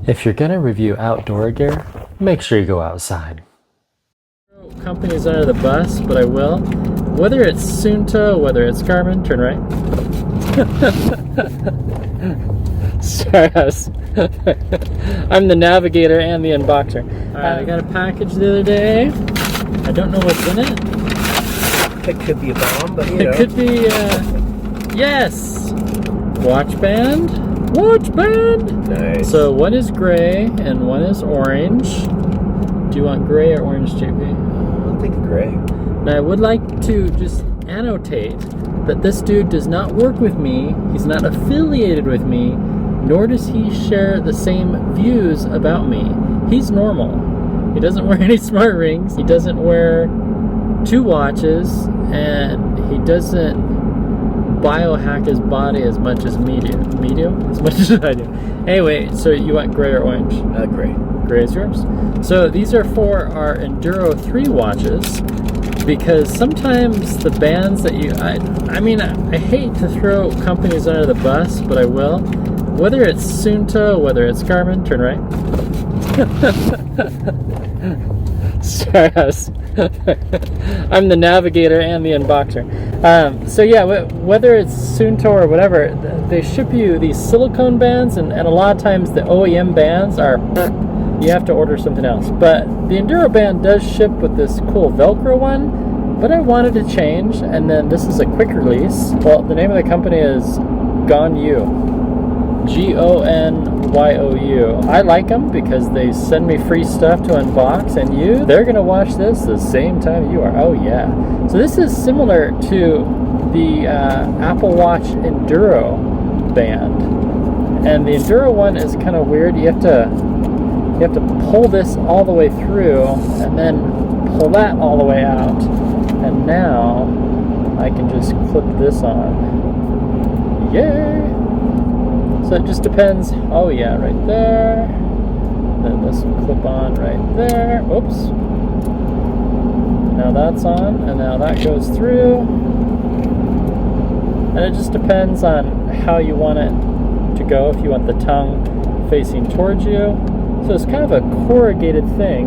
If you're gonna review outdoor gear, make sure you go outside. Companies under the bus, but I will. Whether it's Sunto, whether it's Garmin, turn right. Sorry, I'm the navigator and the unboxer. I got a package the other day. I don't know what's in it. It could be a bomb, but you know. It could be, yes! Watch band. Watch band! Nice. So one is gray and one is orange. Do you want gray or orange, JP? I'll take the gray. Now I would like to just annotate that this dude does not work with me. He's not affiliated with me, nor does he share the same views about me. He's normal. He doesn't wear any smart rings. He doesn't wear 2 watches, and he doesn't biohack his body as much as me do. As much as I do. Anyway, so you want gray or orange? Gray. Gray is yours. So these are for our Enduro 3 watches, because sometimes the bands that you, I mean, I hate to throw companies under the bus, but I will. Whether it's Sunto, whether it's Garmin, turn right. Sorry, I'm the navigator and the unboxer. So yeah, whether it's Sunto or whatever, they ship you these silicone bands, and a lot of times the OEM bands are, you have to order something else. But the Enduro band does ship with this cool Velcro one, but I wanted to change, and then this is a quick release. Well, the name of the company is Gonyu. Gonyu. I like them because they send me free stuff to unbox, and they're gonna watch this the same time you are. Oh yeah. So this is similar to the Apple Watch Enduro band, and the Enduro one is kind of weird. You have to pull this all the way through, and then pull that all the way out, and now I can just clip this on. Yay! So it just depends. Oh yeah, right there. Then this will clip on right there. Oops. Now that's on, and now that goes through. And it just depends on how you want it to go. If you want the tongue facing towards you. So it's kind of a corrugated thing.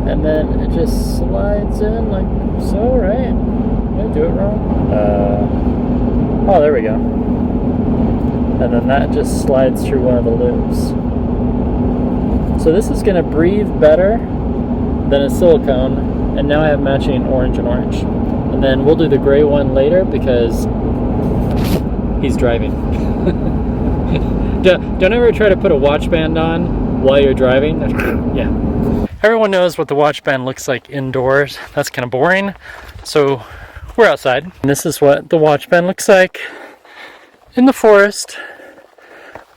And then it just slides in like so, right? Did I do it wrong? Oh, there we go. And then that just slides through one of the loops. So this is going to breathe better than a silicone, and now I have matching orange and orange. And then we'll do the gray one later because he's driving. Don't ever try to put a watch band on while you're driving. Yeah. Everyone knows what the watch band looks like indoors. That's kind of boring. So we're outside. And this is what the watch band looks like in the forest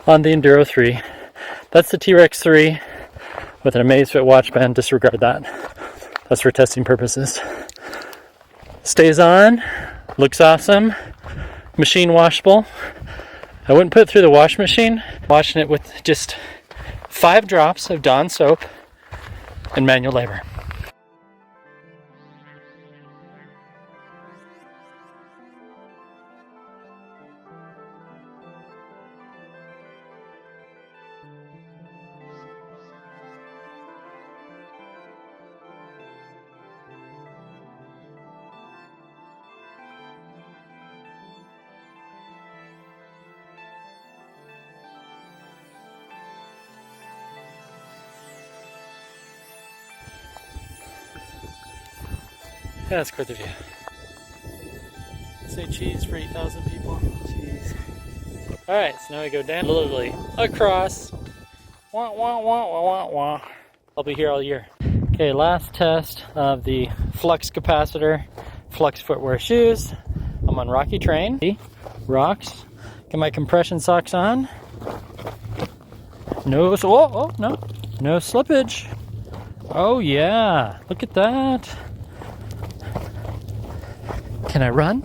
on the Enduro 3. That's the T-Rex 3 with an Amazfit watch band. Disregard that. That's for testing purposes. Stays on. Looks awesome. Machine washable. I wouldn't put it through the wash machine. Washing it with just 5 drops of Dawn soap and manual labor. Yeah, that's quite the view. Say cheese for 8,000 people. Cheese. Alright, so now we go down, literally across. Wah, wah, wah, wah, wah, wah. I'll be here all year. Okay, last test of the Flux capacitor, Flux Footwear shoes. I'm on rocky terrain. Rocks. Get my compression socks on. No, no slippage. Oh yeah, look at that. Can I run?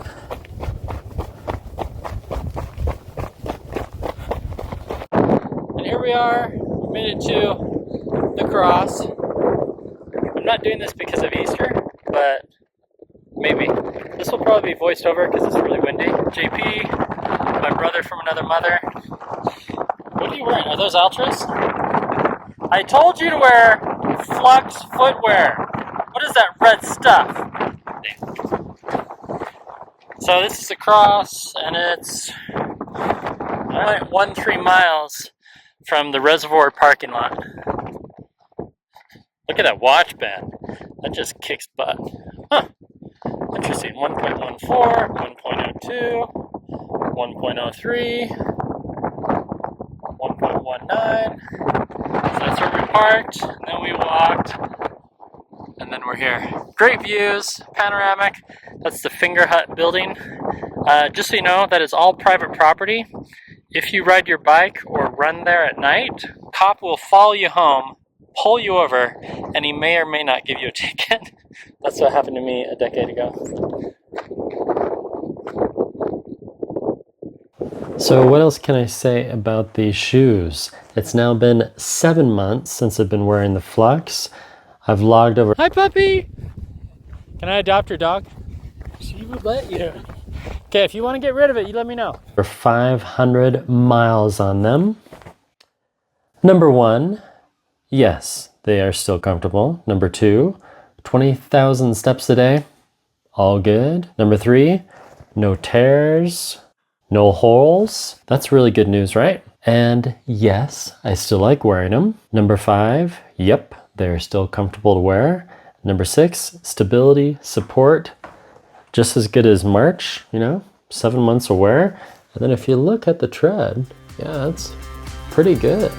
And here we are. We made it to the cross. I'm not doing this because of Easter, but maybe. This will probably be voiced over because it's really windy. JP, my brother from another mother. What you wearing? Are those Ultras? I told you to wear Flux Footwear. What is that red stuff? So this is across, and it's 0.13 miles from the reservoir parking lot. Look at that watch band. That just kicks butt. Huh. Interesting. 1.14, 1.02, 1.03, 1.19. So that's where we parked, and then we walked, and then we're here. Great views, panoramic. That's the Finger Hut building. Just so you know, that is all private property. If you ride your bike or run there at night, cop will follow you home, pull you over, and he may or may not give you a ticket. That's what happened to me a decade ago. So what else can I say about these shoes? It's now been 7 months since I've been wearing the Flux. I've logged over... Hi, puppy! Can I adopt your dog? She would let you. Okay, if you want to get rid of it, you let me know. For 500 miles on them. Number 1, yes, they are still comfortable. Number 2, 20,000 steps a day. All good. Number 3, no tears, no holes. That's really good news, right? And yes, I still like wearing them. Number 5, yep, they're still comfortable to wear. Number 6, stability, support. Just as good as March, 7 months of wear. And then if you look at the tread, yeah, that's pretty good.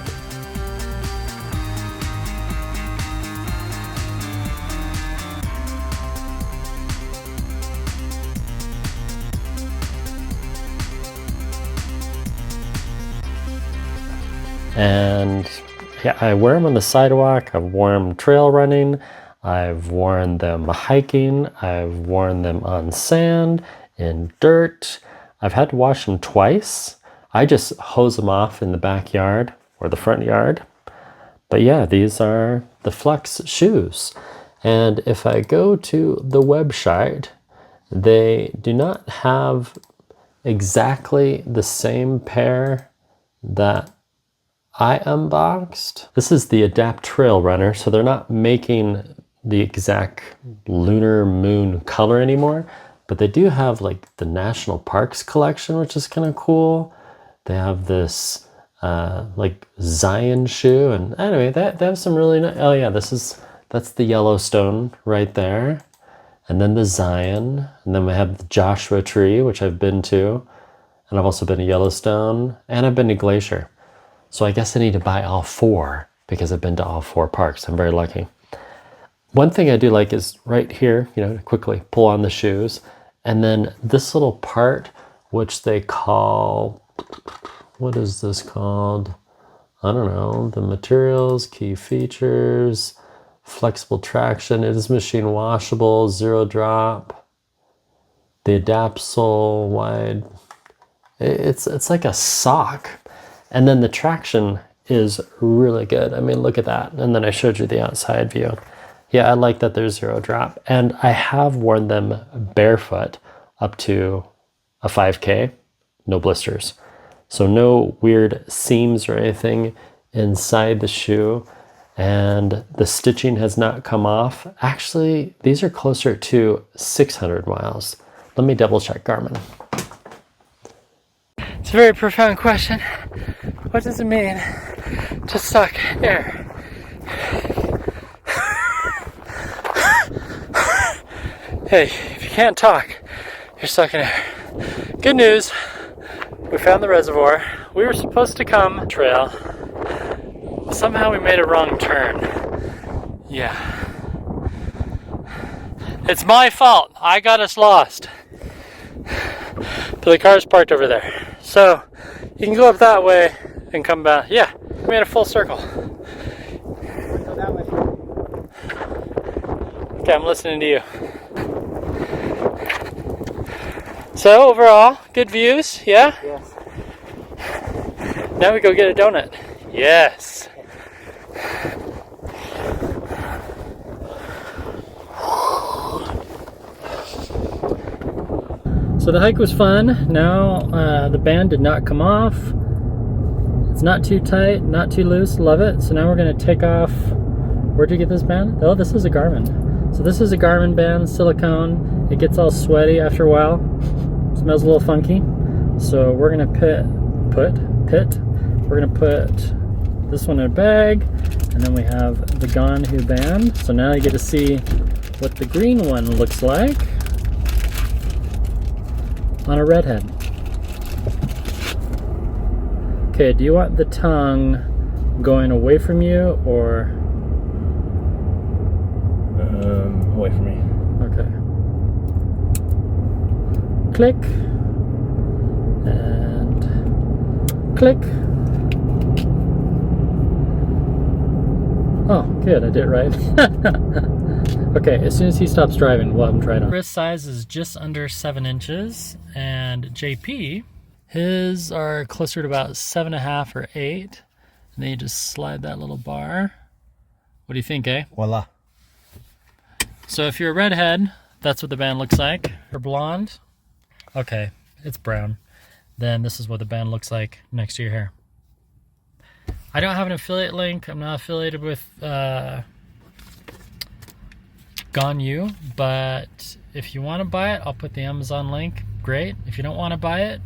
And yeah, I wear them on the sidewalk. I've worn them trail running. I've worn them hiking. I've worn them on sand, in dirt. I've had to wash them twice. I just hose them off in the backyard or the front yard. But yeah, these are the Flux shoes. And if I go to the website, they do not have exactly the same pair that I unboxed. This is the Adapt Trail Runner, so they're not making the exact lunar moon color anymore, but they do have like the National Parks collection, which is kind of cool. They have this like Zion shoe, and anyway, they have some really nice, oh yeah, that's the Yellowstone right there, and then the Zion, and then we have the Joshua Tree, which I've been to, and I've also been to Yellowstone, and I've been to Glacier. So I guess I need to buy all 4 because I've been to all 4 parks. I'm very lucky. One thing I do like is right here, quickly pull on the shoes. And then this little part, which they call, what is this called? I don't know. The materials, key features, flexible traction. It is machine washable, 0 drop. The Adapt sole wide. It's like a sock. And then the traction is really good. I mean, look at that. And then I showed you the outside view. Yeah, I like that there's 0 drop. And I have worn them barefoot up to a 5K, no blisters. So no weird seams or anything inside the shoe. And the stitching has not come off. Actually, these are closer to 600 miles. Let me double check Garmin. It's a very profound question. What does it mean to suck air? Hey, if you can't talk, you're sucking air. Good news, we found the reservoir. We were supposed to come trail. Somehow we made a wrong turn. Yeah. It's my fault. I got us lost. But the car's parked over there. So you can go up that way and come back. Yeah, we made a full circle. Go that way. Okay, I'm listening to you. So overall, good views, yeah? Yes. Now we go get a donut. Yes. So the hike was fun. Now the band did not come off. It's not too tight, not too loose. Love it. So now we're gonna take off. Where'd you get this band? Oh, this is a Garmin. So this is a Garmin band, silicone. It gets all sweaty after a while. Smells a little funky. So we're gonna we're gonna put this one in a bag, and then we have the Ganhu band. So now you get to see what the green one looks like on a redhead. Okay, do you want the tongue going away from you or away from me? okay. Click and click. Oh, good, I did it right. Okay, as soon as he stops driving, we'll have him try it on. Wrist size is just under 7 inches, and JP, his are closer to about 7.5 or 8. And then you just slide that little bar. What do you think, eh? Voila. So if you're a redhead, that's what the band looks like. Or blonde, okay, it's brown. Then this is what the band looks like next to your hair. I don't have an affiliate link. I'm not affiliated with Ganhu, but if you want to buy it, I'll put the Amazon link. Great. If you don't want to buy it,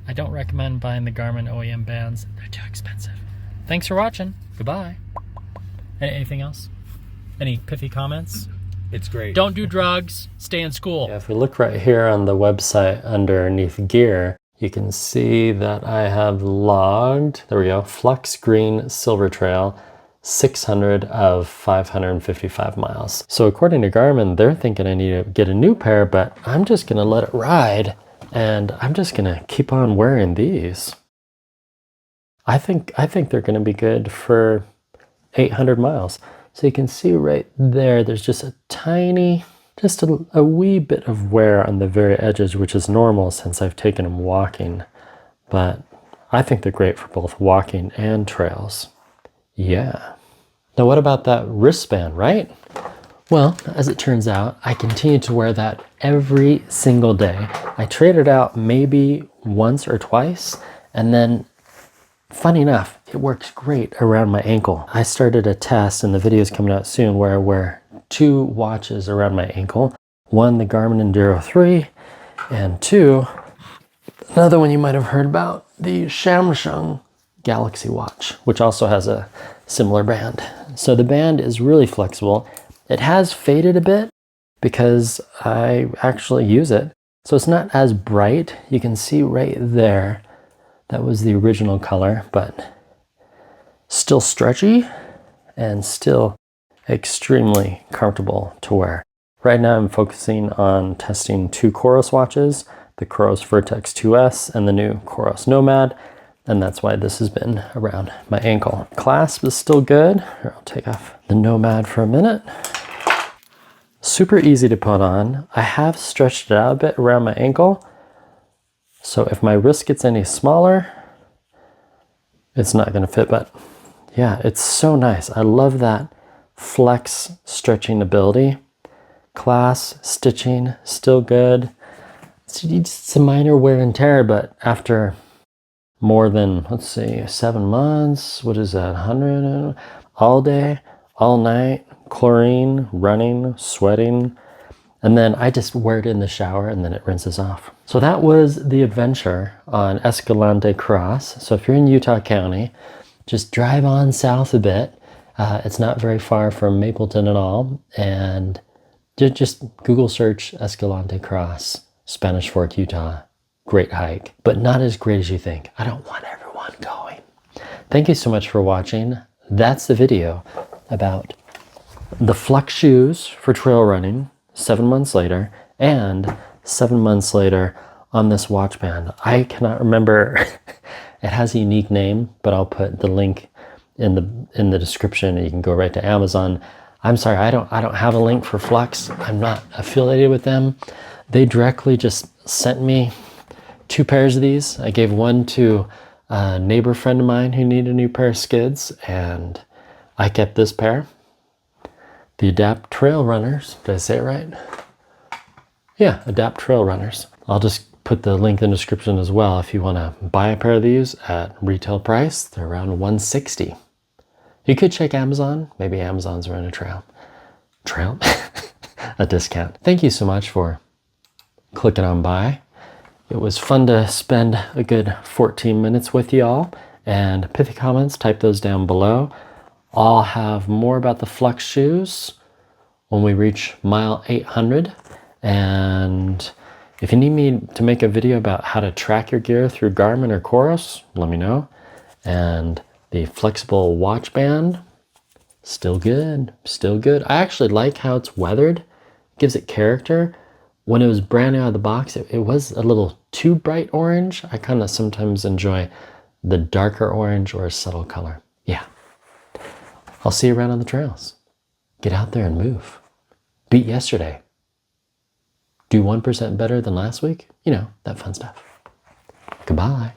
I don't recommend buying the Garmin OEM bands. They're too expensive. Thanks for watching. Goodbye. Anything else? Any pithy comments? It's great. Don't do drugs. Stay in school. Yeah, if we look right here on the website underneath gear, you can see that I have logged, there we go, Flux Green Silver Trail, 600 of 555 miles. So according to Garmin, they're thinking I need to get a new pair, but I'm just gonna let it ride and I'm just gonna keep on wearing these. I think they're gonna be good for 800 miles. So you can see right there, there's just a tiny, just a wee bit of wear on the very edges, which is normal since I've taken them walking. But I think they're great for both walking and trails. Yeah. Now what about that wristband, right? Well, as it turns out, I continue to wear that every single day. I trade it out maybe once or twice, and then funny enough, it works great around my ankle. I started a test, and the video is coming out soon, where I wear 2 watches around my ankle. One, the Garmin Enduro 3, and 2, another one you might have heard about, the Samsung Galaxy Watch, which also has a similar band. So the band is really flexible. It has faded a bit because I actually use it. So it's not as bright. You can see right there, that was the original color, but still stretchy and still extremely comfortable to wear. Right now I'm focusing on testing 2 Coros watches, the Coros Vertex 2S and the new Coros Nomad, and that's why this has been around my ankle. Clasp is still good. Here, I'll take off the Nomad for a minute. Super easy to put on. I have stretched it out a bit around my ankle, so if my wrist gets any smaller, it's not gonna fit, but yeah, it's so nice. I love that flex stretching ability. Clasp, stitching, still good. It's a minor wear and tear, but after more than, let's see, 7 months, what is that, 100, all day, all night, chlorine, running, sweating, and then I just wear it in the shower and then it rinses off. So that was the adventure on Escalante Cross. So if you're in Utah County, just drive on south a bit. It's not very far from Mapleton at all, and just Google search Escalante Cross, Spanish Fork, Utah. Great hike, but not as great as you think. I don't want everyone going. Thank you so much for watching. That's the video about the Flux shoes for trail running 7 months later, and 7 months later on this watch band. I cannot remember. It has a unique name, but I'll put the link in the description, and you can go right to Amazon. I'm sorry, I don't have a link for Flux. I'm not affiliated with them. They directly just sent me 2 pairs of these. I gave one to a neighbor friend of mine who needed a new pair of skids, and I kept this pair. The Adapt Trail Runners. Did I say it right? Yeah, Adapt Trail Runners. I'll just put the link in the description as well if you want to buy a pair of these at retail price. They're around $160. You could check Amazon. Maybe Amazon's running a discount. Thank you so much for clicking on by. It was fun to spend a good 14 minutes with y'all. And pithy comments, type those down below. I'll have more about the Flux shoes when we reach mile 800. And if you need me to make a video about how to track your gear through Garmin or Coros, let me know. And the flexible watch band, still good, still good. I actually like how it's weathered. It gives it character. When it was brand new out of the box, it was a little too bright orange. I kind of sometimes enjoy the darker orange or a subtle color. Yeah. I'll see you around on the trails. Get out there and move. Beat yesterday. Do 1% better than last week. You know, that fun stuff. Goodbye.